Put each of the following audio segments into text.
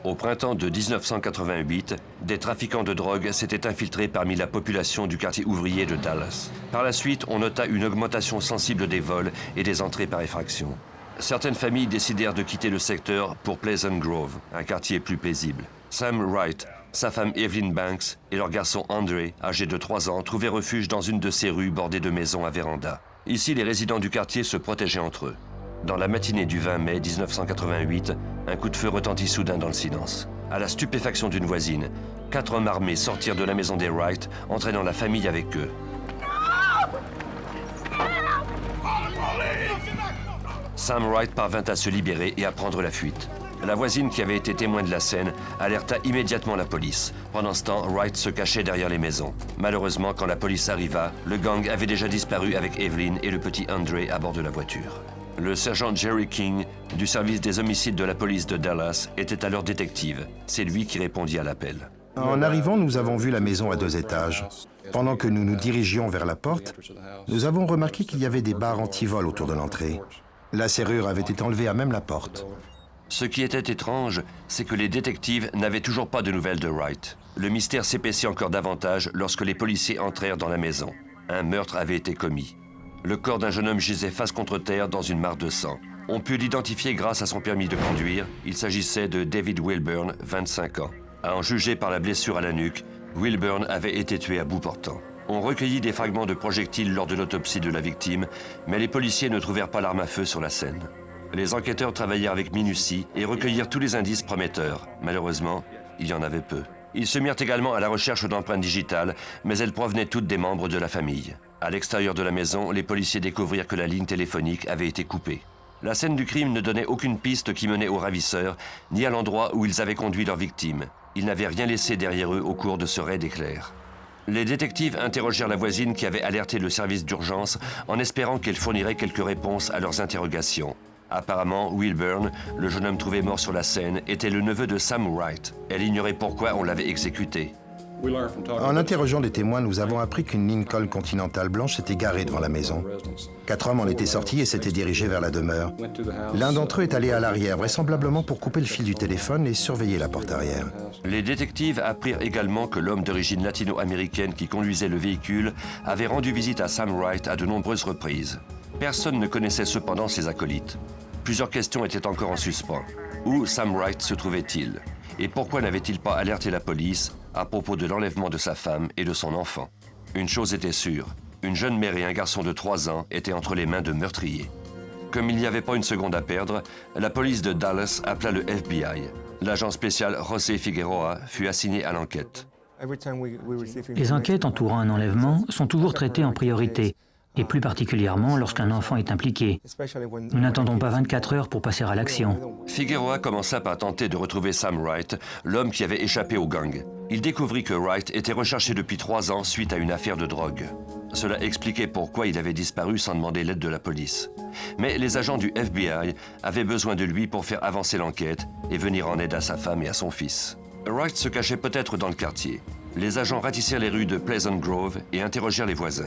Au printemps de 1988, des trafiquants de drogue s'étaient infiltrés parmi la population du quartier ouvrier de Dallas. Par la suite, on nota une augmentation sensible des vols et des entrées par effraction. Certaines familles décidèrent de quitter le secteur pour Pleasant Grove, un quartier plus paisible. Sam Wright, sa femme Evelyn Banks et leur garçon Andre, âgé de 3 ans, trouvaient refuge dans une de ces rues bordées de maisons à véranda. Ici, les résidents du quartier se protégeaient entre eux. Dans la matinée du 20 mai 1988, un coup de feu retentit soudain dans le silence. À la stupéfaction d'une voisine, 4 hommes armés sortirent de la maison des Wright, entraînant la famille avec eux. Sam Wright parvint à se libérer et à prendre la fuite. La voisine qui avait été témoin de la scène alerta immédiatement la police. Pendant ce temps, Wright se cachait derrière les maisons. Malheureusement, quand la police arriva, le gang avait déjà disparu avec Evelyn et le petit Andre à bord de la voiture. Le sergent Jerry King, du service des homicides de la police de Dallas, était alors détective. C'est lui qui répondit à l'appel. En arrivant, nous avons vu la maison à 2 étages. Pendant que nous nous dirigions vers la porte, nous avons remarqué qu'il y avait des barres anti-vol autour de l'entrée. La serrure avait été enlevée à même la porte. Ce qui était étrange, c'est que les détectives n'avaient toujours pas de nouvelles de Wright. Le mystère s'épaissit encore davantage lorsque les policiers entrèrent dans la maison. Un meurtre avait été commis. Le corps d'un jeune homme gisait face contre terre dans une mare de sang. On put l'identifier grâce à son permis de conduire. Il s'agissait de David Wilburn, 25 ans. À en juger par la blessure à la nuque, Wilburn avait été tué à bout portant. On recueillit des fragments de projectiles lors de l'autopsie de la victime, mais les policiers ne trouvèrent pas l'arme à feu sur la scène. Les enquêteurs travaillèrent avec minutie et recueillirent tous les indices prometteurs. Malheureusement, il y en avait peu. Ils se mirent également à la recherche d'empreintes digitales, mais elles provenaient toutes des membres de la famille. À l'extérieur de la maison, les policiers découvrirent que la ligne téléphonique avait été coupée. La scène du crime ne donnait aucune piste qui menait aux ravisseurs, ni à l'endroit où ils avaient conduit leur victime. Ils n'avaient rien laissé derrière eux au cours de ce raid éclair. Les détectives interrogèrent la voisine qui avait alerté le service d'urgence en espérant qu'elle fournirait quelques réponses à leurs interrogations. Apparemment, Wilburn, le jeune homme trouvé mort sur la scène, était le neveu de Sam Wright. Elle ignorait pourquoi on l'avait exécuté. En interrogeant des témoins, nous avons appris qu'une Lincoln Continental blanche s'était garée devant la maison. 4 hommes en étaient sortis et s'étaient dirigés vers la demeure. L'un d'entre eux est allé à l'arrière, vraisemblablement pour couper le fil du téléphone et surveiller la porte arrière. Les détectives apprirent également que l'homme d'origine latino-américaine qui conduisait le véhicule avait rendu visite à Sam Wright à de nombreuses reprises. Personne ne connaissait cependant ses acolytes. Plusieurs questions étaient encore en suspens. Où Sam Wright se trouvait-il? Et pourquoi n'avait-il pas alerté la police à propos de l'enlèvement de sa femme et de son enfant? Une chose était sûre, une jeune mère et un garçon de 3 ans étaient entre les mains de meurtriers. Comme il n'y avait pas une seconde à perdre, la police de Dallas appela le FBI. L'agent spécial José Figueroa fut assigné à l'enquête. Les enquêtes entourant un enlèvement sont toujours traitées en priorité, et plus particulièrement lorsqu'un enfant est impliqué. Nous n'attendons pas 24 heures pour passer à l'action. Figueroa commença par tenter de retrouver Sam Wright, l'homme qui avait échappé au gang. Il découvrit que Wright était recherché depuis 3 ans suite à une affaire de drogue. Cela expliquait pourquoi il avait disparu sans demander l'aide de la police. Mais les agents du FBI avaient besoin de lui pour faire avancer l'enquête et venir en aide à sa femme et à son fils. Wright se cachait peut-être dans le quartier. Les agents ratissèrent les rues de Pleasant Grove et interrogèrent les voisins.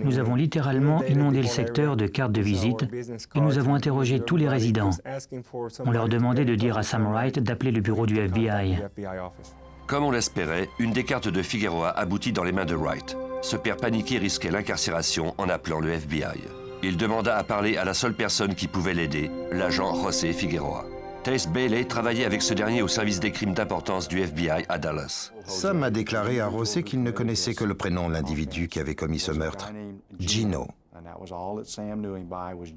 Nous avons littéralement inondé le secteur de cartes de visite et nous avons interrogé tous les résidents. On leur demandait de dire à Sam Wright d'appeler le bureau du FBI. Comme on l'espérait, une des cartes de Figueroa aboutit dans les mains de Wright. Ce père paniqué risquait l'incarcération en appelant le FBI. Il demanda à parler à la seule personne qui pouvait l'aider, l'agent José Figueroa. Tace Bailey travaillait avec ce dernier au service des crimes d'importance du FBI à Dallas. Sam a déclaré à José qu'il ne connaissait que le prénom de l'individu qui avait commis ce meurtre, Gino.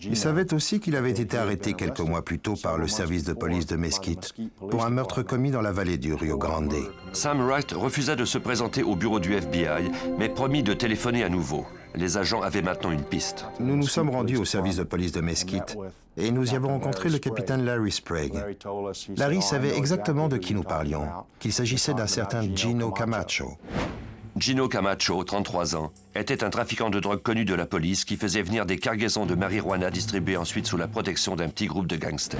Il savait aussi qu'il avait été arrêté quelques mois plus tôt par le service de police de Mesquite pour un meurtre commis dans la vallée du Rio Grande. Sam Wright refusa de se présenter au bureau du FBI, mais promit de téléphoner à nouveau. Les agents avaient maintenant une piste. Nous nous sommes rendus au service de police de Mesquite et nous y avons rencontré le capitaine Larry Sprague. Larry savait exactement de qui nous parlions, qu'il s'agissait d'un certain Gino Camacho. Gino Camacho, 33 ans, était un trafiquant de drogue connu de la police qui faisait venir des cargaisons de marijuana distribuées ensuite sous la protection d'un petit groupe de gangsters.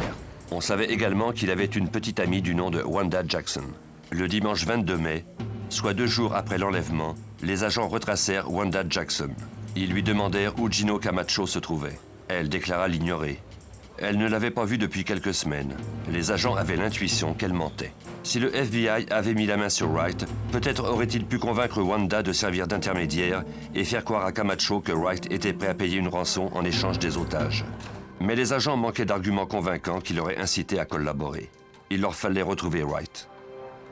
On savait également qu'il avait une petite amie du nom de Wanda Jackson. Le dimanche 22 mai, soit 2 jours après l'enlèvement, les agents retracèrent Wanda Jackson. Ils lui demandèrent où Gino Camacho se trouvait. Elle déclara l'ignorer. Elle ne l'avait pas vu depuis quelques semaines. Les agents avaient l'intuition qu'elle mentait. Si le FBI avait mis la main sur Wright, peut-être aurait-il pu convaincre Wanda de servir d'intermédiaire et faire croire à Camacho que Wright était prêt à payer une rançon en échange des otages. Mais les agents manquaient d'arguments convaincants qui l'auraient incité à collaborer. Il leur fallait retrouver Wright.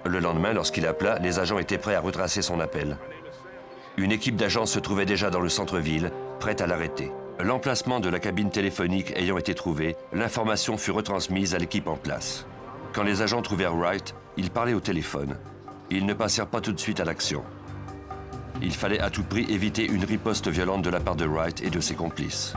Le lendemain, lorsqu'il appela, les agents étaient prêts à retracer son appel. Une équipe d'agents se trouvait déjà dans le centre-ville, prête à l'arrêter. L'emplacement de la cabine téléphonique ayant été trouvé, l'information fut retransmise à l'équipe en place. Quand les agents trouvèrent Wright, ils parlaient au téléphone. Ils ne passèrent pas tout de suite à l'action. Il fallait à tout prix éviter une riposte violente de la part de Wright et de ses complices.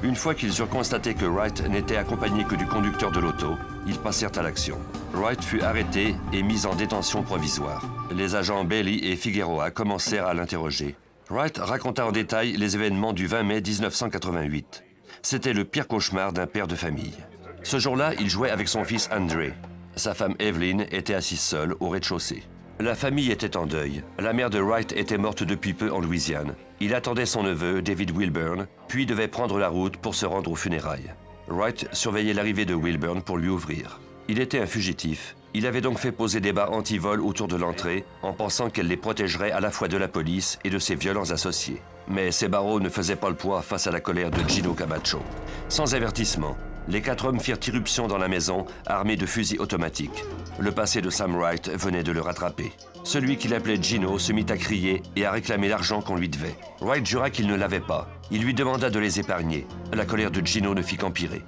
Une fois qu'ils eurent constaté que Wright n'était accompagné que du conducteur de l'auto, ils passèrent à l'action. Wright fut arrêté et mis en détention provisoire. Les agents Bailey et Figueroa commencèrent à l'interroger. Wright raconta en détail les événements du 20 mai 1988. C'était le pire cauchemar d'un père de famille. Ce jour-là, il jouait avec son fils André. Sa femme Evelyn était assise seule au rez-de-chaussée. La famille était en deuil. La mère de Wright était morte depuis peu en Louisiane. Il attendait son neveu, David Wilburn, puis devait prendre la route pour se rendre aux funérailles. Wright surveillait l'arrivée de Wilburn pour lui ouvrir. Il était un fugitif. Il avait donc fait poser des barres anti-vol autour de l'entrée en pensant qu'elle les protégerait à la fois de la police et de ses violents associés. Mais ces barreaux ne faisaient pas le poids face à la colère de Gino Camacho. Sans avertissement, les 4 hommes firent irruption dans la maison, armés de fusils automatiques. Le passé de Sam Wright venait de le rattraper. Celui qu'il appelait Gino se mit à crier et à réclamer l'argent qu'on lui devait. Wright jura qu'il ne l'avait pas. Il lui demanda de les épargner. La colère de Gino ne fit qu'empirer.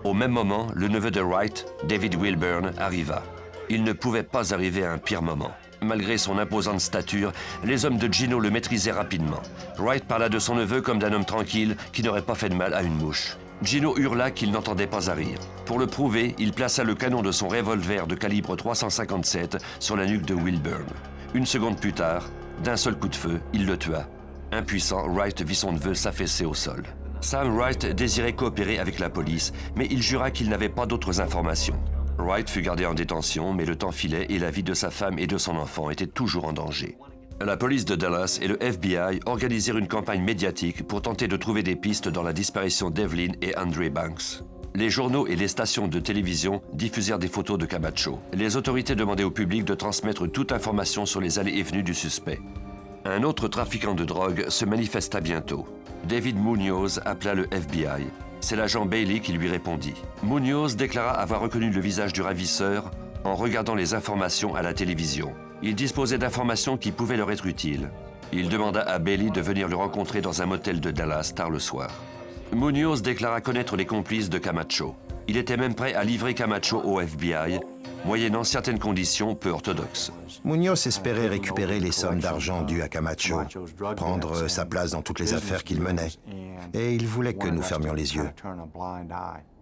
Au même moment, le neveu de Wright, David Wilburn, arriva. Il ne pouvait pas arriver à un pire moment. Malgré son imposante stature, les hommes de Gino le maîtrisaient rapidement. Wright parla de son neveu comme d'un homme tranquille qui n'aurait pas fait de mal à une mouche. Gino hurla qu'il n'entendait pas à rire. Pour le prouver, il plaça le canon de son revolver de calibre 357 sur la nuque de Wilburn. Une seconde plus tard, d'un seul coup de feu, il le tua. Impuissant, Wright vit son neveu s'affaisser au sol. Sam Wright désirait coopérer avec la police, mais il jura qu'il n'avait pas d'autres informations. Wright fut gardé en détention, mais le temps filait et la vie de sa femme et de son enfant était toujours en danger. La police de Dallas et le FBI organisèrent une campagne médiatique pour tenter de trouver des pistes dans la disparition d'Evelyn et Andre Banks. Les journaux et les stations de télévision diffusèrent des photos de Camacho. Les autorités demandaient au public de transmettre toute information sur les allées et venues du suspect. Un autre trafiquant de drogue se manifesta bientôt. David Munoz appela le FBI. C'est l'agent Bailey qui lui répondit. Munoz déclara avoir reconnu le visage du ravisseur en regardant les informations à la télévision. Il disposait d'informations qui pouvaient leur être utiles. Il demanda à Bailey de venir le rencontrer dans un motel de Dallas tard le soir. Munoz déclara connaître les complices de Camacho. Il était même prêt à livrer Camacho au FBI, moyennant certaines conditions peu orthodoxes. Munoz espérait récupérer les sommes d'argent dues à Camacho, prendre sa place dans toutes les affaires qu'il menait. Et il voulait que nous fermions les yeux.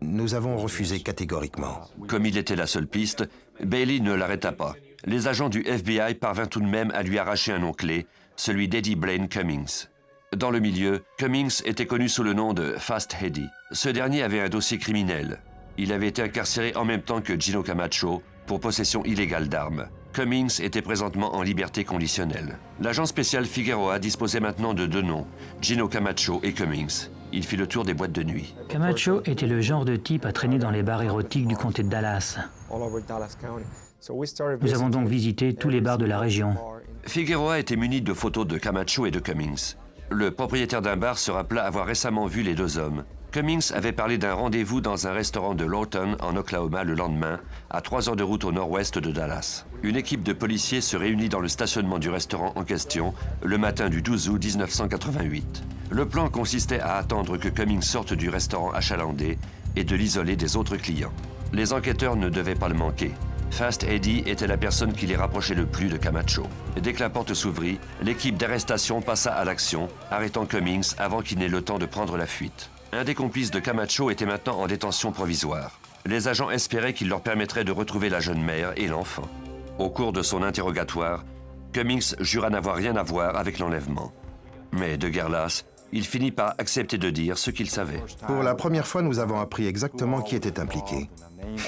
Nous avons refusé catégoriquement. Comme il était la seule piste, Bailey ne l'arrêta pas. Les agents du FBI parvinrent tout de même à lui arracher un nom clé, celui d'Eddie Blaine Cummings. Dans le milieu, Cummings était connu sous le nom de Fast Eddie. Ce dernier avait un dossier criminel. Il avait été incarcéré en même temps que Gino Camacho pour possession illégale d'armes. Cummings était présentement en liberté conditionnelle. L'agent spécial Figueroa disposait maintenant de 2 noms, Gino Camacho et Cummings. Il fit le tour des boîtes de nuit. Camacho était le genre de type à traîner dans les bars érotiques du comté de Dallas. Nous avons donc visité tous les bars de la région. Figueroa était muni de photos de Camacho et de Cummings. Le propriétaire d'un bar se rappela avoir récemment vu les 2 hommes. Cummings avait parlé d'un rendez-vous dans un restaurant de Lawton, en Oklahoma, le lendemain, à 3 heures de route au nord-ouest de Dallas. Une équipe de policiers se réunit dans le stationnement du restaurant en question le matin du 12 août 1988. Le plan consistait à attendre que Cummings sorte du restaurant achalandé et de l'isoler des autres clients. Les enquêteurs ne devaient pas le manquer. Fast Eddie était la personne qui les rapprochait le plus de Camacho. Dès que la porte s'ouvrit, l'équipe d'arrestation passa à l'action, arrêtant Cummings avant qu'il n'ait le temps de prendre la fuite. Un des complices de Camacho était maintenant en détention provisoire. Les agents espéraient qu'il leur permettrait de retrouver la jeune mère et l'enfant. Au cours de son interrogatoire, Cummings jura n'avoir rien à voir avec l'enlèvement. Mais de guerre lasse, il finit par accepter de dire ce qu'il savait. Pour la première fois, nous avons appris exactement qui était impliqué.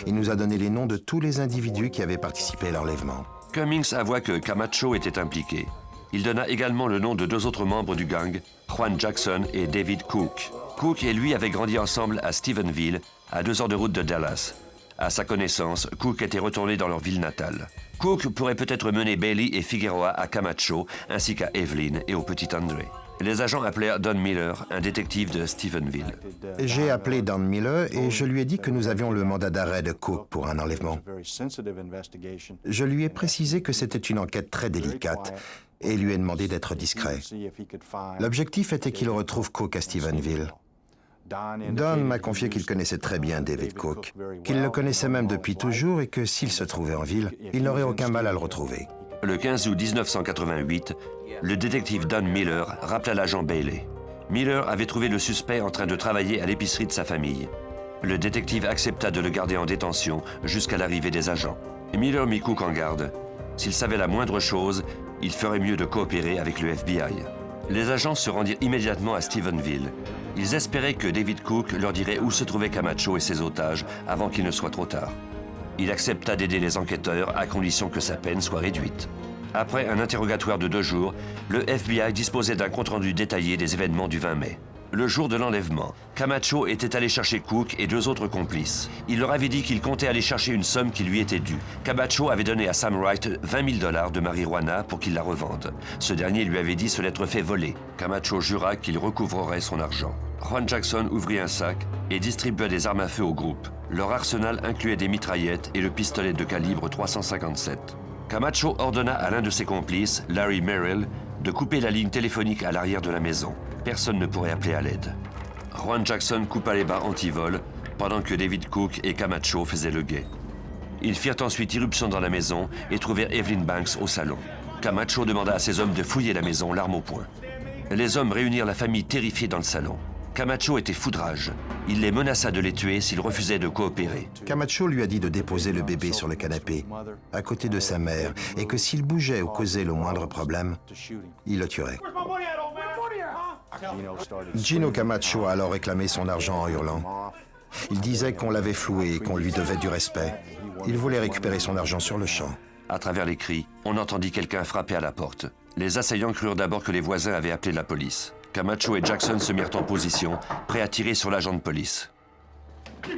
Il nous a donné les noms de tous les individus qui avaient participé à l'enlèvement. Cummings avoua que Camacho était impliqué. Il donna également le nom de 2 autres membres du gang, Juan Jackson et David Cook. Cook et lui avaient grandi ensemble à Stephenville, à 2 heures de route de Dallas. À sa connaissance, Cook était retourné dans leur ville natale. Cook pourrait peut-être mener Bailey et Figueroa à Camacho, ainsi qu'à Evelyn et au petit André. Les agents appelèrent Don Miller, un détective de Stephenville. J'ai appelé Don Miller et je lui ai dit que nous avions le mandat d'arrêt de Cook pour un enlèvement. Je lui ai précisé que c'était une enquête très délicate et lui ai demandé d'être discret. L'objectif était qu'il retrouve Cook à Stephenville. Don m'a confié qu'il connaissait très bien David Cook, qu'il le connaissait même depuis toujours et que s'il se trouvait en ville, il n'aurait aucun mal à le retrouver. Le 15 août 1988, le détective Don Miller rappela l'agent Bailey. Miller avait trouvé le suspect en train de travailler à l'épicerie de sa famille. Le détective accepta de le garder en détention jusqu'à l'arrivée des agents. Miller mit Cook en garde. S'il savait la moindre chose, il ferait mieux de coopérer avec le FBI. Les agents se rendirent immédiatement à Stephenville. Ils espéraient que David Cook leur dirait où se trouvaient Camacho et ses otages avant qu'il ne soit trop tard. Il accepta d'aider les enquêteurs à condition que sa peine soit réduite. Après un interrogatoire de 2 jours, le FBI disposait d'un compte-rendu détaillé des événements du 20 mai. Le jour de l'enlèvement, Camacho était allé chercher Cook et 2 autres complices. Il leur avait dit qu'il comptait aller chercher une somme qui lui était due. Camacho avait donné à Sam Wright 20 000 $ de marijuana pour qu'il la revende. Ce dernier lui avait dit se l'être fait voler. Camacho jura qu'il recouvrerait son argent. Juan Jackson ouvrit un sac et distribua des armes à feu au groupe. Leur arsenal incluait des mitraillettes et le pistolet de calibre 357. Camacho ordonna à l'un de ses complices, Larry Merrill, de couper la ligne téléphonique à l'arrière de la maison. Personne ne pourrait appeler à l'aide. Juan Jackson coupa les barres anti-vol pendant que David Cook et Camacho faisaient le guet. Ils firent ensuite irruption dans la maison et trouvèrent Evelyn Banks au salon. Camacho demanda à ses hommes de fouiller la maison, l'arme au poing. Les hommes réunirent la famille terrifiée dans le salon. Camacho était foudrage. Il les menaça de les tuer s'ils refusaient de coopérer. Camacho lui a dit de déposer le bébé sur le canapé, à côté de sa mère, et que s'il bougeait ou causait le moindre problème, il le tuerait. Gino Camacho a alors réclamé son argent en hurlant. Il disait qu'on l'avait floué et qu'on lui devait du respect. Il voulait récupérer son argent sur le champ. À travers les cris, on entendit quelqu'un frapper à la porte. Les assaillants crurent d'abord que les voisins avaient appelé la police. Camacho et Jackson se mirent en position, prêts à tirer sur l'agent de police.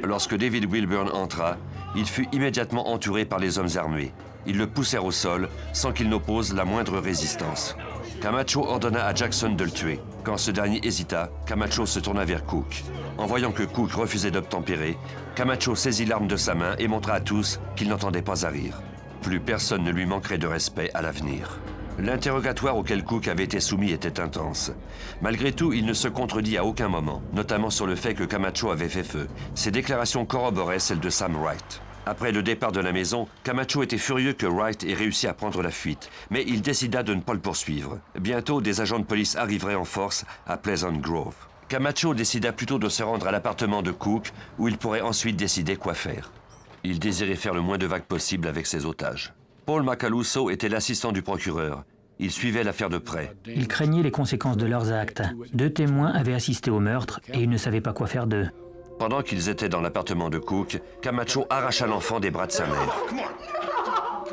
Lorsque David Wilburn entra, il fut immédiatement entouré par les hommes armés. Ils le poussèrent au sol sans qu'il n'oppose la moindre résistance. Camacho ordonna à Jackson de le tuer. Quand ce dernier hésita, Camacho se tourna vers Cook. En voyant que Cook refusait d'obtempérer, Camacho saisit l'arme de sa main et montra à tous qu'il n'entendait pas à rire. Plus personne ne lui manquerait de respect à l'avenir. L'interrogatoire auquel Cook avait été soumis était intense. Malgré tout, il ne se contredit à aucun moment, notamment sur le fait que Camacho avait fait feu. Ses déclarations corroboraient celles de Sam Wright. Après le départ de la maison, Camacho était furieux que Wright ait réussi à prendre la fuite, mais il décida de ne pas le poursuivre. Bientôt, des agents de police arriveraient en force à Pleasant Grove. Camacho décida plutôt de se rendre à l'appartement de Cook, où il pourrait ensuite décider quoi faire. Il désirait faire le moins de vagues possible avec ses otages. Paul Macaluso était l'assistant du procureur. Il suivait l'affaire de près. Ils craignaient les conséquences de leurs actes. 2 témoins avaient assisté au meurtre et ils ne savaient pas quoi faire d'eux. Pendant qu'ils étaient dans l'appartement de Cook, Camacho arracha l'enfant des bras de sa mère.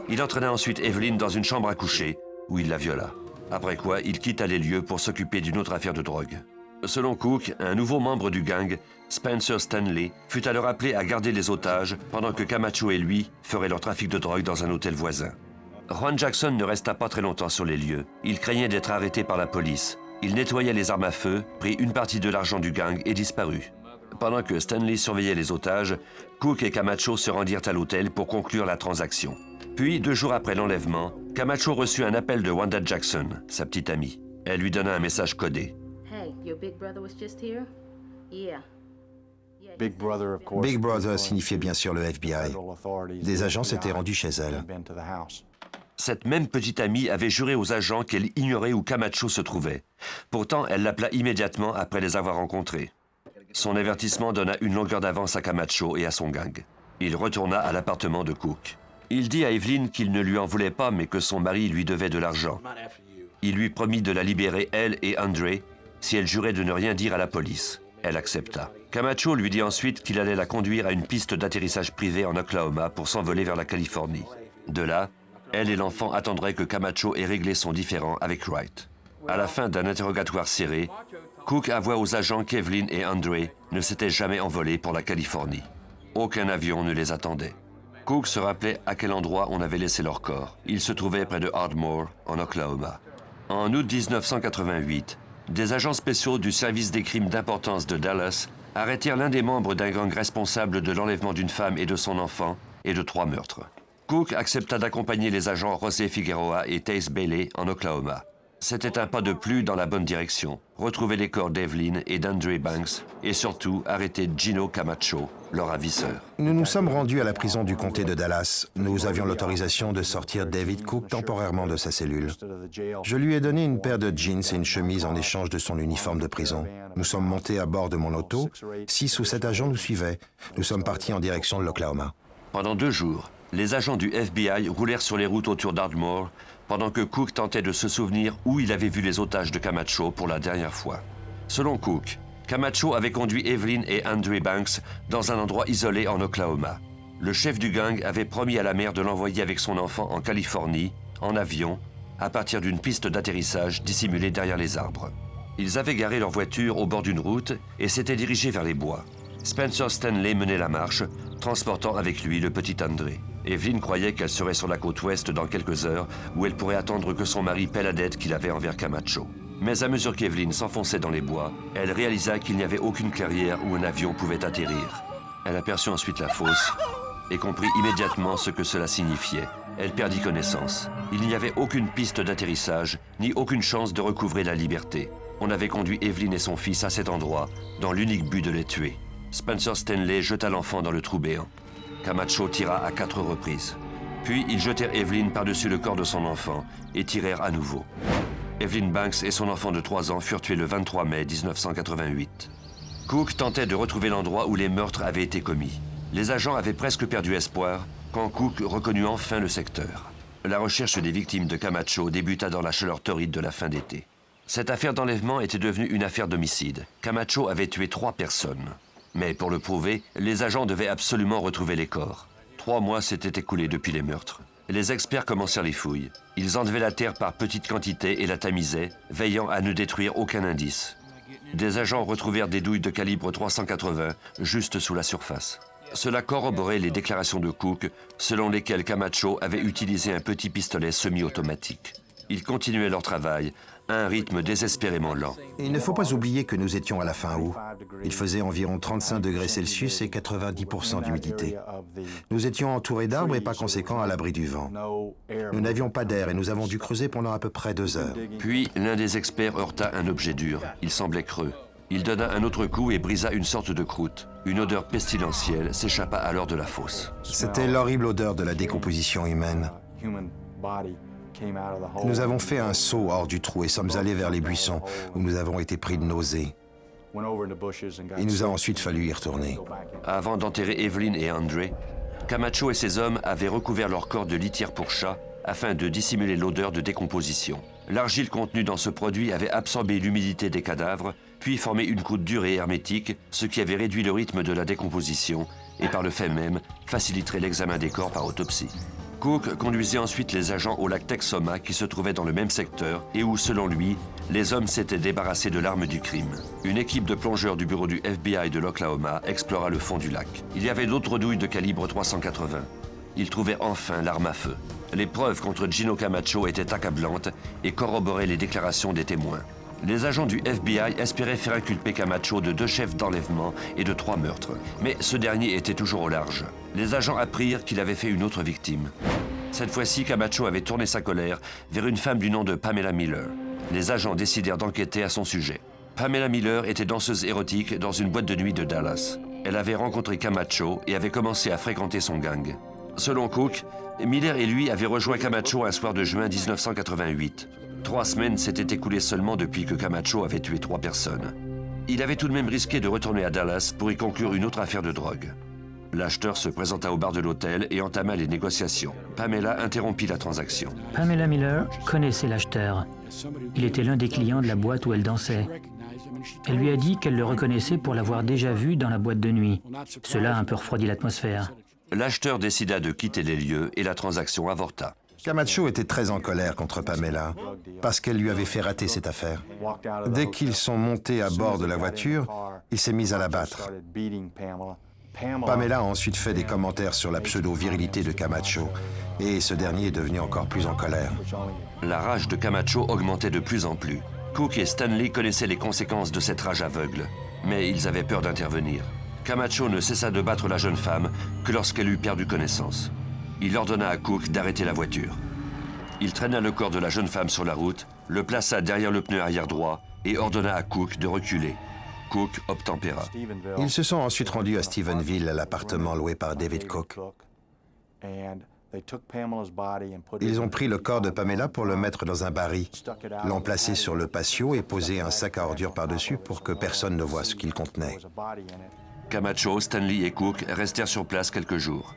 Il entraîna ensuite Evelyn dans une chambre à coucher, où il la viola. Après quoi, il quitta les lieux pour s'occuper d'une autre affaire de drogue. Selon Cook, un nouveau membre du gang, Spencer Stanley, fut alors appelé à garder les otages pendant que Camacho et lui feraient leur trafic de drogue dans un hôtel voisin. Juan Jackson ne resta pas très longtemps sur les lieux. Il craignait d'être arrêté par la police. Il nettoya les armes à feu, prit une partie de l'argent du gang et disparut. Pendant que Stanley surveillait les otages, Cook et Camacho se rendirent à l'hôtel pour conclure la transaction. Puis, 2 jours après l'enlèvement, Camacho reçut un appel de Wanda Jackson, sa petite amie. Elle lui donna un message codé. Big Brother signifiait bien sûr le FBI. Des agents s'étaient rendus chez elle. Cette même petite amie avait juré aux agents qu'elle ignorait où Camacho se trouvait. Pourtant, elle l'appela immédiatement après les avoir rencontrés. Son avertissement donna une longueur d'avance à Camacho et à son gang. Il retourna à l'appartement de Cook. Il dit à Evelyn qu'il ne lui en voulait pas, mais que son mari lui devait de l'argent. Il lui promit de la libérer, elle et André, si elle jurait de ne rien dire à la police. Elle accepta. Camacho lui dit ensuite qu'il allait la conduire à une piste d'atterrissage privée en Oklahoma pour s'envoler vers la Californie. De là, elle et l'enfant attendraient que Camacho ait réglé son différend avec Wright. À la fin d'un interrogatoire serré, Cook avoua aux agents qu'Evelyn et André ne s'étaient jamais envolés pour la Californie. Aucun avion ne les attendait. Cook se rappelait à quel endroit on avait laissé leur corps. Il se trouvait près de Ardmore, en Oklahoma. En août 1988, des agents spéciaux du service des crimes d'importance de Dallas arrêtèrent l'un des membres d'un gang responsable de l'enlèvement d'une femme et de son enfant et de 3 meurtres. Cook accepta d'accompagner les agents José Figueroa et Tace Bailey en Oklahoma. C'était un pas de plus dans la bonne direction. Retrouver les corps d'Evelyn et d'Andre Banks et surtout arrêter Gino Camacho, leur ravisseur. Nous nous sommes rendus à la prison du comté de Dallas. Nous avions l'autorisation de sortir David Cook temporairement de sa cellule. Je lui ai donné une paire de jeans et une chemise en échange de son uniforme de prison. Nous sommes montés à bord de mon auto. 6 ou 7 agents nous suivaient. Nous sommes partis en direction de l'Oklahoma. Pendant 2 jours, les agents du FBI roulèrent sur les routes autour d'Ardmore pendant que Cook tentait de se souvenir où il avait vu les otages de Camacho pour la dernière fois. Selon Cook, Camacho avait conduit Evelyn et Andre Banks dans un endroit isolé en Oklahoma. Le chef du gang avait promis à la mère de l'envoyer avec son enfant en Californie, en avion, à partir d'une piste d'atterrissage dissimulée derrière les arbres. Ils avaient garé leur voiture au bord d'une route et s'étaient dirigés vers les bois. Spencer Stanley menait la marche, transportant avec lui le petit André. Evelyn croyait qu'elle serait sur la côte ouest dans quelques heures, où elle pourrait attendre que son mari paie la dette qu'il avait envers Camacho. Mais à mesure qu'Evelyn s'enfonçait dans les bois, elle réalisa qu'il n'y avait aucune clairière où un avion pouvait atterrir. Elle aperçut ensuite la fosse et comprit immédiatement ce que cela signifiait. Elle perdit connaissance. Il n'y avait aucune piste d'atterrissage, ni aucune chance de recouvrer la liberté. On avait conduit Evelyn et son fils à cet endroit, dans l'unique but de les tuer. Spencer Stanley jeta l'enfant dans le trou béant. Camacho tira à 4 reprises. Puis ils jetèrent Evelyn par-dessus le corps de son enfant et tirèrent à nouveau. Evelyn Banks et son enfant de 3 ans furent tués le 23 mai 1988. Cook tentait de retrouver l'endroit où les meurtres avaient été commis. Les agents avaient presque perdu espoir quand Cook reconnut enfin le secteur. La recherche des victimes de Camacho débuta dans la chaleur torride de la fin d'été. Cette affaire d'enlèvement était devenue une affaire d'homicide. Camacho avait tué 3 personnes. Mais pour le prouver, les agents devaient absolument retrouver les corps. 3 mois s'étaient écoulés depuis les meurtres. Les experts commencèrent les fouilles. Ils enlevaient la terre par petites quantités et la tamisaient, veillant à ne détruire aucun indice. Des agents retrouvèrent des douilles de calibre 380 juste sous la surface. Cela corroborait les déclarations de Cook, selon lesquelles Camacho avait utilisé un petit pistolet semi-automatique. Ils continuaient leur travail à un rythme désespérément lent. Il ne faut pas oublier que nous étions à la fin août. Il faisait environ 35 degrés Celsius et 90% d'humidité. Nous étions entourés d'arbres et par conséquent à l'abri du vent. Nous n'avions pas d'air et nous avons dû creuser pendant à peu près 2 heures. Puis, l'un des experts heurta un objet dur. Il semblait creux. Il donna un autre coup et brisa une sorte de croûte. Une odeur pestilentielle s'échappa alors de la fosse. C'était l'horrible odeur de la décomposition humaine. Nous avons fait un saut hors du trou et sommes allés vers les buissons, où nous avons été pris de nausées. Il nous a ensuite fallu y retourner. Avant d'enterrer Evelyn et André, Camacho et ses hommes avaient recouvert leur corps de litière pour chat afin de dissimuler l'odeur de décomposition. L'argile contenue dans ce produit avait absorbé l'humidité des cadavres, puis formé une croûte dure et hermétique, ce qui avait réduit le rythme de la décomposition et par le fait même faciliterait l'examen des corps par autopsie. Cook conduisait ensuite les agents au lac Texoma qui se trouvait dans le même secteur et où, selon lui, les hommes s'étaient débarrassés de l'arme du crime. Une équipe de plongeurs du bureau du FBI de l'Oklahoma explora le fond du lac. Il y avait d'autres douilles de calibre 380. Ils trouvaient enfin l'arme à feu. Les preuves contre Gino Camacho étaient accablantes et corroboraient les déclarations des témoins. Les agents du FBI espéraient faire inculper Camacho de 2 chefs d'enlèvement et de 3 meurtres. Mais ce dernier était toujours au large. Les agents apprirent qu'il avait fait une autre victime. Cette fois-ci, Camacho avait tourné sa colère vers une femme du nom de Pamela Miller. Les agents décidèrent d'enquêter à son sujet. Pamela Miller était danseuse érotique dans une boîte de nuit de Dallas. Elle avait rencontré Camacho et avait commencé à fréquenter son gang. Selon Cook, Miller et lui avaient rejoint Camacho un soir de juin 1988. 3 semaines s'étaient écoulées seulement depuis que Camacho avait tué 3 personnes. Il avait tout de même risqué de retourner à Dallas pour y conclure une autre affaire de drogue. L'acheteur se présenta au bar de l'hôtel et entama les négociations. Pamela interrompit la transaction. Pamela Miller connaissait l'acheteur. Il était l'un des clients de la boîte où elle dansait. Elle lui a dit qu'elle le reconnaissait pour l'avoir déjà vu dans la boîte de nuit. Cela a un peu refroidi l'atmosphère. L'acheteur décida de quitter les lieux et la transaction avorta. Camacho était très en colère contre Pamela parce qu'elle lui avait fait rater cette affaire. Dès qu'ils sont montés à bord de la voiture, il s'est mis à la battre. Pamela a ensuite fait des commentaires sur la pseudo-virilité de Camacho, et ce dernier est devenu encore plus en colère. La rage de Camacho augmentait de plus en plus. Cook et Stanley connaissaient les conséquences de cette rage aveugle, mais ils avaient peur d'intervenir. Camacho ne cessa de battre la jeune femme que lorsqu'elle eut perdu connaissance. Il ordonna à Cook d'arrêter la voiture. Il traîna le corps de la jeune femme sur la route, le plaça derrière le pneu arrière droit et ordonna à Cook de reculer. Cook obtempéra. Ils se sont ensuite rendus à Stephenville, à l'appartement loué par David Cook. Ils ont pris le corps de Pamela pour le mettre dans un baril, l'ont placé sur le patio et posé un sac à ordures par-dessus pour que personne ne voie ce qu'il contenait. Camacho, Stanley et Cook restèrent sur place quelques jours.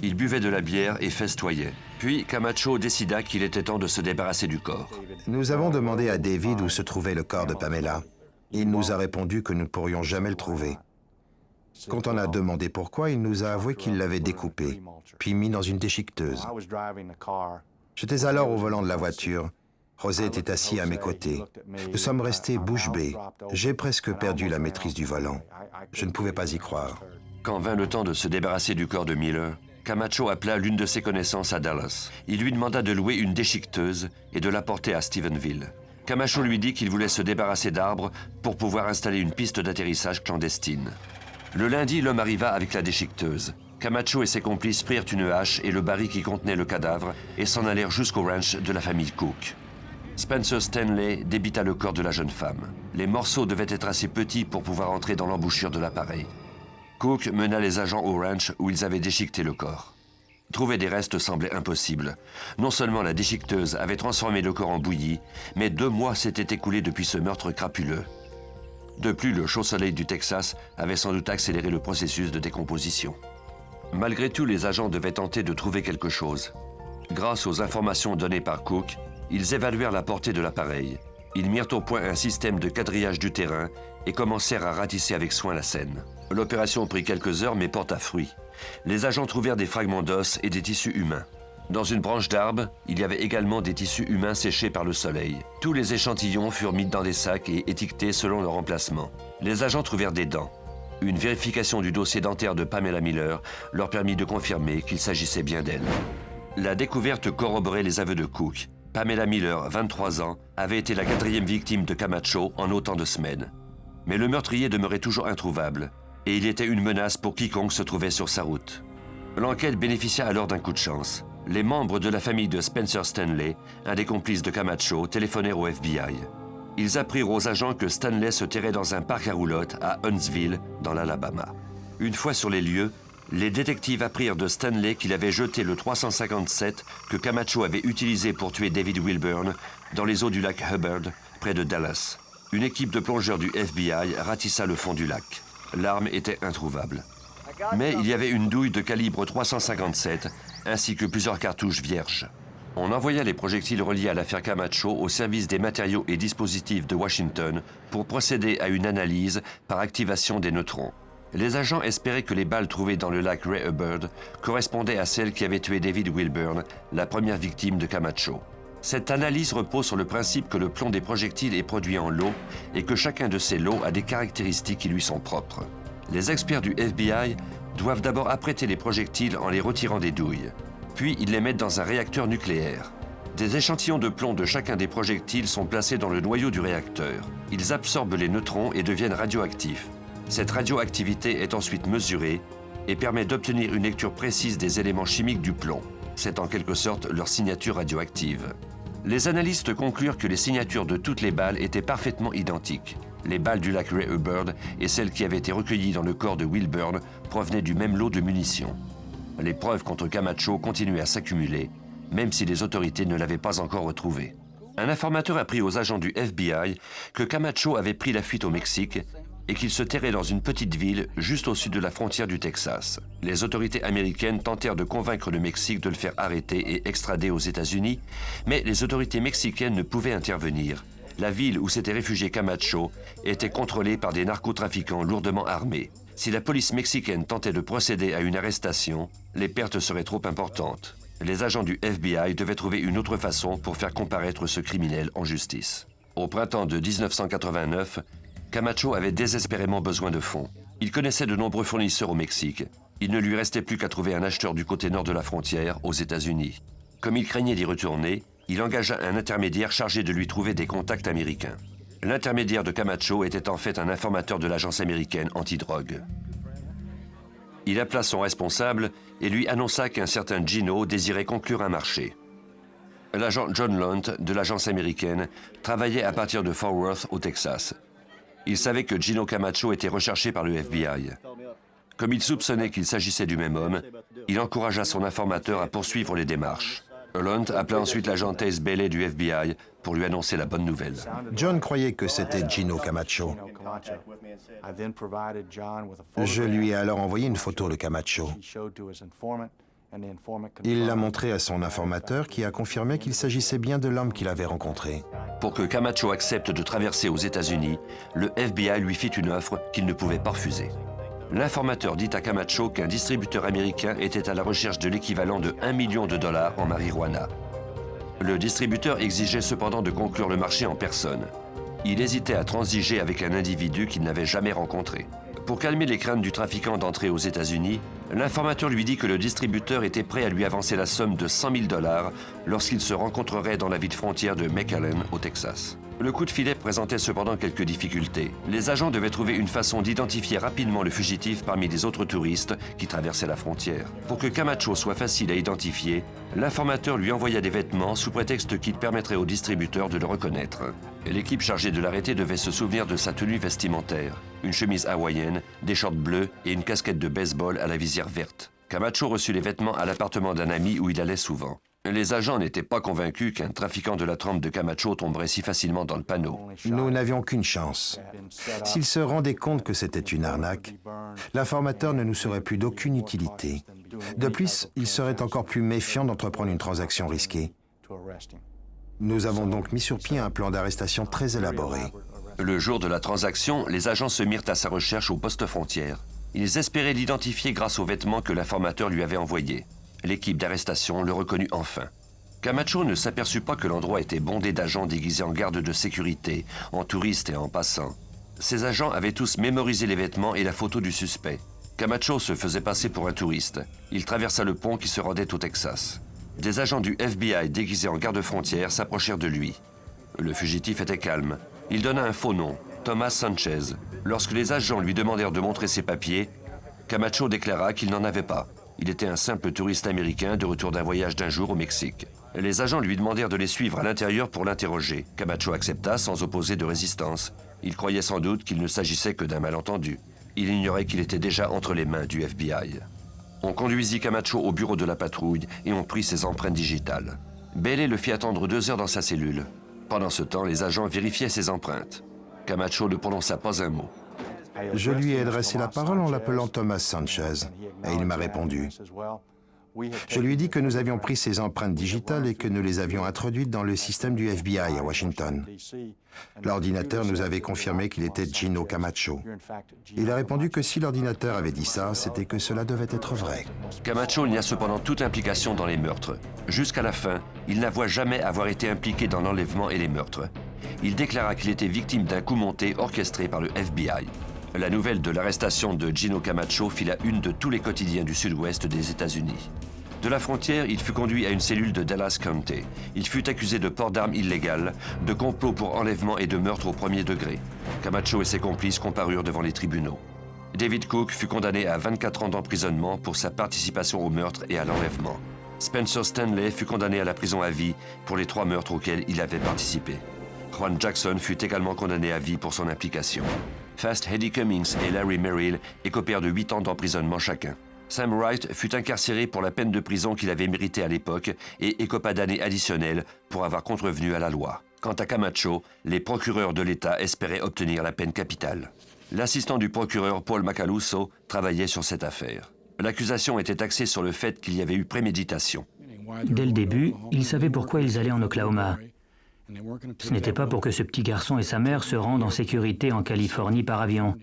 Ils buvaient de la bière et festoyaient. Puis Camacho décida qu'il était temps de se débarrasser du corps. Nous avons demandé à David où se trouvait le corps de Pamela. Il nous a répondu que nous ne pourrions jamais le trouver. Quand on a demandé pourquoi, il nous a avoué qu'il l'avait découpé, puis mis dans une déchiqueteuse. J'étais alors au volant de la voiture. José était assis à mes côtés. Nous sommes restés bouche bée. J'ai presque perdu la maîtrise du volant. Je ne pouvais pas y croire. Quand vint le temps de se débarrasser du corps de Miller, Camacho appela l'une de ses connaissances à Dallas. Il lui demanda de louer une déchiqueteuse et de la porter à Stephenville. Camacho lui dit qu'il voulait se débarrasser d'arbres pour pouvoir installer une piste d'atterrissage clandestine. Le lundi, l'homme arriva avec la déchiqueteuse. Camacho et ses complices prirent une hache et le baril qui contenait le cadavre et s'en allèrent jusqu'au ranch de la famille Cook. Spencer Stanley débita le corps de la jeune femme. Les morceaux devaient être assez petits pour pouvoir entrer dans l'embouchure de l'appareil. Cook mena les agents au ranch où ils avaient déchiqueté le corps. Trouver des restes semblait impossible. Non seulement la déchiqueteuse avait transformé le corps en bouillie, mais 2 mois s'étaient écoulés depuis ce meurtre crapuleux. De plus, le chaud soleil du Texas avait sans doute accéléré le processus de décomposition. Malgré tout, les agents devaient tenter de trouver quelque chose. Grâce aux informations données par Cook, ils évaluèrent la portée de l'appareil. Ils mirent au point un système de quadrillage du terrain et commencèrent à ratisser avec soin la scène. L'opération prit quelques heures mais porta fruit. Les agents trouvèrent des fragments d'os et des tissus humains. Dans une branche d'arbre, il y avait également des tissus humains séchés par le soleil. Tous les échantillons furent mis dans des sacs et étiquetés selon leur emplacement. Les agents trouvèrent des dents. Une vérification du dossier dentaire de Pamela Miller leur permit de confirmer qu'il s'agissait bien d'elle. La découverte corroborait les aveux de Cook. Pamela Miller, 23 ans, avait été la 4e victime de Camacho en autant de semaines. Mais le meurtrier demeurait toujours introuvable, et il était une menace pour quiconque se trouvait sur sa route. L'enquête bénéficia alors d'un coup de chance. Les membres de la famille de Spencer Stanley, un des complices de Camacho, téléphonèrent au FBI. Ils apprirent aux agents que Stanley se terrait dans un parc à roulottes à Huntsville, dans l'Alabama. Une fois sur les lieux, les détectives apprirent de Stanley qu'il avait jeté le 357 que Camacho avait utilisé pour tuer David Wilburn dans les eaux du lac Hubbard, près de Dallas. Une équipe de plongeurs du FBI ratissa le fond du lac. L'arme était introuvable. Mais il y avait une douille de calibre 357 ainsi que plusieurs cartouches vierges. On envoya les projectiles reliés à l'affaire Camacho au service des matériaux et dispositifs de Washington pour procéder à une analyse par activation des neutrons. Les agents espéraient que les balles trouvées dans le lac Ray Hubbard correspondaient à celles qui avaient tué David Wilburn, la première victime de Camacho. Cette analyse repose sur le principe que le plomb des projectiles est produit en lot et que chacun de ces lots a des caractéristiques qui lui sont propres. Les experts du FBI doivent d'abord apprêter les projectiles en les retirant des douilles. Puis ils les mettent dans un réacteur nucléaire. Des échantillons de plomb de chacun des projectiles sont placés dans le noyau du réacteur. Ils absorbent les neutrons et deviennent radioactifs. Cette radioactivité est ensuite mesurée et permet d'obtenir une lecture précise des éléments chimiques du plomb. C'est en quelque sorte leur signature radioactive. Les analystes conclurent que les signatures de toutes les balles étaient parfaitement identiques. Les balles du lac Ray Hubbard et celles qui avaient été recueillies dans le corps de Wilburn provenaient du même lot de munitions. Les preuves contre Camacho continuaient à s'accumuler, même si les autorités ne l'avaient pas encore retrouvé. Un informateur apprit aux agents du FBI que Camacho avait pris la fuite au Mexique et qu'il se terrait dans une petite ville juste au sud de la frontière du Texas. Les autorités américaines tentèrent de convaincre le Mexique de le faire arrêter et extrader aux États-Unis, mais les autorités mexicaines ne pouvaient intervenir. La ville où s'était réfugié Camacho était contrôlée par des narcotrafiquants lourdement armés. Si la police mexicaine tentait de procéder à une arrestation, les pertes seraient trop importantes. Les agents du FBI devaient trouver une autre façon pour faire comparaître ce criminel en justice. Au printemps de 1989, Camacho avait désespérément besoin de fonds. Il connaissait de nombreux fournisseurs au Mexique. Il ne lui restait plus qu'à trouver un acheteur du côté nord de la frontière, aux États-Unis. Comme il craignait d'y retourner, il engagea un intermédiaire chargé de lui trouver des contacts américains. L'intermédiaire de Camacho était en fait un informateur de l'agence américaine antidrogue. Il appela son responsable et lui annonça qu'un certain Gino désirait conclure un marché. L'agent John Lunt de l'agence américaine travaillait à partir de Fort Worth, au Texas. Il savait que Gino Camacho était recherché par le FBI. Comme il soupçonnait qu'il s'agissait du même homme, il encouragea son informateur à poursuivre les démarches. Lunt appela ensuite l'agent Taze Bailey du FBI pour lui annoncer la bonne nouvelle. John croyait que c'était Gino Camacho. Je lui ai alors envoyé une photo de Camacho. Il l'a montrée à son informateur qui a confirmé qu'il s'agissait bien de l'homme qu'il avait rencontré. Pour que Camacho accepte de traverser aux États-Unis, le FBI lui fit une offre qu'il ne pouvait pas refuser. L'informateur dit à Camacho qu'un distributeur américain était à la recherche de l'équivalent de $1 million en marijuana. Le distributeur exigeait cependant de conclure le marché en personne. Il hésitait à transiger avec un individu qu'il n'avait jamais rencontré. Pour calmer les craintes du trafiquant d'entrer aux États-Unis, l'informateur lui dit que le distributeur était prêt à lui avancer la somme de $100 000 lorsqu'il se rencontrerait dans la ville frontière de McAllen, au Texas. Le coup de filet présentait cependant quelques difficultés. Les agents devaient trouver une façon d'identifier rapidement le fugitif parmi les autres touristes qui traversaient la frontière. Pour que Camacho soit facile à identifier, l'informateur lui envoya des vêtements sous prétexte qu'il permettrait au distributeur de le reconnaître. L'équipe chargée de l'arrêter devait se souvenir de sa tenue vestimentaire, une chemise hawaïenne, des shorts bleus et une casquette de baseball à la visière verte. Camacho reçut les vêtements à l'appartement d'un ami où il allait souvent. Les agents n'étaient pas convaincus qu'un trafiquant de la trempe de Camacho tomberait si facilement dans le panneau. Nous n'avions qu'une chance. S'il se rendait compte que c'était une arnaque, l'informateur ne nous serait plus d'aucune utilité. De plus, il serait encore plus méfiant d'entreprendre une transaction risquée. Nous avons donc mis sur pied un plan d'arrestation très élaboré. Le jour de la transaction, les agents se mirent à sa recherche au poste frontière. Ils espéraient l'identifier grâce aux vêtements que l'informateur lui avait envoyés. L'équipe d'arrestation le reconnut enfin. Camacho ne s'aperçut pas que l'endroit était bondé d'agents déguisés en gardes de sécurité, en touristes et en passants. Ces agents avaient tous mémorisé les vêtements et la photo du suspect. Camacho se faisait passer pour un touriste. Il traversa le pont qui se rendait au Texas. Des agents du FBI déguisés en garde-frontière s'approchèrent de lui. Le fugitif était calme. Il donna un faux nom, Thomas Sanchez. Lorsque les agents lui demandèrent de montrer ses papiers, Camacho déclara qu'il n'en avait pas. Il était un simple touriste américain de retour d'un voyage d'1 jour au Mexique. Les agents lui demandèrent de les suivre à l'intérieur pour l'interroger. Camacho accepta sans opposer de résistance. Il croyait sans doute qu'il ne s'agissait que d'un malentendu. Il ignorait qu'il était déjà entre les mains du FBI. On conduisit Camacho au bureau de la patrouille et on prit ses empreintes digitales. Bailey le fit attendre 2 heures dans sa cellule. Pendant ce temps, les agents vérifiaient ses empreintes. Camacho ne prononça pas un mot. Je lui ai adressé la parole en l'appelant Thomas Sanchez, et il m'a répondu. Je lui ai dit que nous avions pris ses empreintes digitales et que nous les avions introduites dans le système du FBI à Washington. L'ordinateur nous avait confirmé qu'il était Gino Camacho. Il a répondu que si l'ordinateur avait dit ça, c'était que cela devait être vrai. Camacho nia cependant toute implication dans les meurtres. Jusqu'à la fin, il n'avoua jamais avoir été impliqué dans l'enlèvement et les meurtres. Il déclara qu'il était victime d'un coup monté orchestré par le FBI. La nouvelle de l'arrestation de Gino Camacho fit la une de tous les quotidiens du sud-ouest des États-Unis. De la frontière, il fut conduit à une cellule de Dallas County. Il fut accusé de port d'armes illégales, de complot pour enlèvement et de meurtre au premier degré. Camacho et ses complices comparurent devant les tribunaux. David Cook fut condamné à 24 ans d'emprisonnement pour sa participation au meurtre et à l'enlèvement. Spencer Stanley fut condamné à la prison à vie pour les 3 meurtres auxquels il avait participé. Juan Jackson fut également condamné à vie pour son implication. Fast Eddie Cummings et Larry Merrill écopèrent de 8 ans d'emprisonnement chacun. Sam Wright fut incarcéré pour la peine de prison qu'il avait méritée à l'époque et écopa d'années additionnelles pour avoir contrevenu à la loi. Quant à Camacho, les procureurs de l'État espéraient obtenir la peine capitale. L'assistant du procureur Paul Macaluso travaillait sur cette affaire. L'accusation était axée sur le fait qu'il y avait eu préméditation. Dès le début, ils savaient pourquoi ils allaient en Oklahoma. Ce n'était pas pour que ce petit garçon et sa mère se rendent en sécurité en Californie par avion.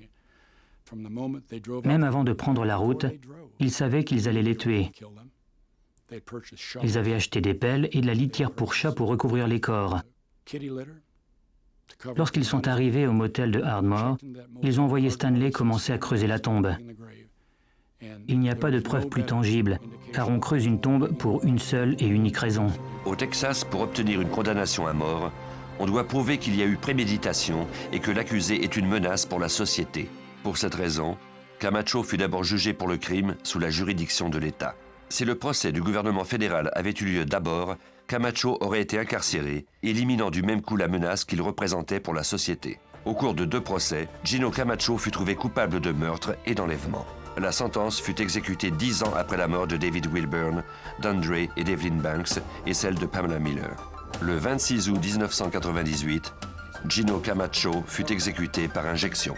Même avant de prendre la route, ils savaient qu'ils allaient les tuer. Ils avaient acheté des pelles et de la litière pour chat pour recouvrir les corps. Lorsqu'ils sont arrivés au motel de Ardmore, ils ont envoyé Stanley commencer à creuser la tombe. Il n'y a pas de preuve plus tangible, car on creuse une tombe pour une seule et unique raison. Au Texas, pour obtenir une condamnation à mort, on doit prouver qu'il y a eu préméditation et que l'accusé est une menace pour la société. Pour cette raison, Camacho fut d'abord jugé pour le crime sous la juridiction de l'État. Si le procès du gouvernement fédéral avait eu lieu d'abord, Camacho aurait été incarcéré, éliminant du même coup la menace qu'il représentait pour la société. Au cours de 2 procès, Gino Camacho fut trouvé coupable de meurtre et d'enlèvement. La sentence fut exécutée 10 ans après la mort de David Wilburn, d'Andre et d'Evelyn Banks et celle de Pamela Miller. Le 26 août 1998, Gino Camacho fut exécuté par injection.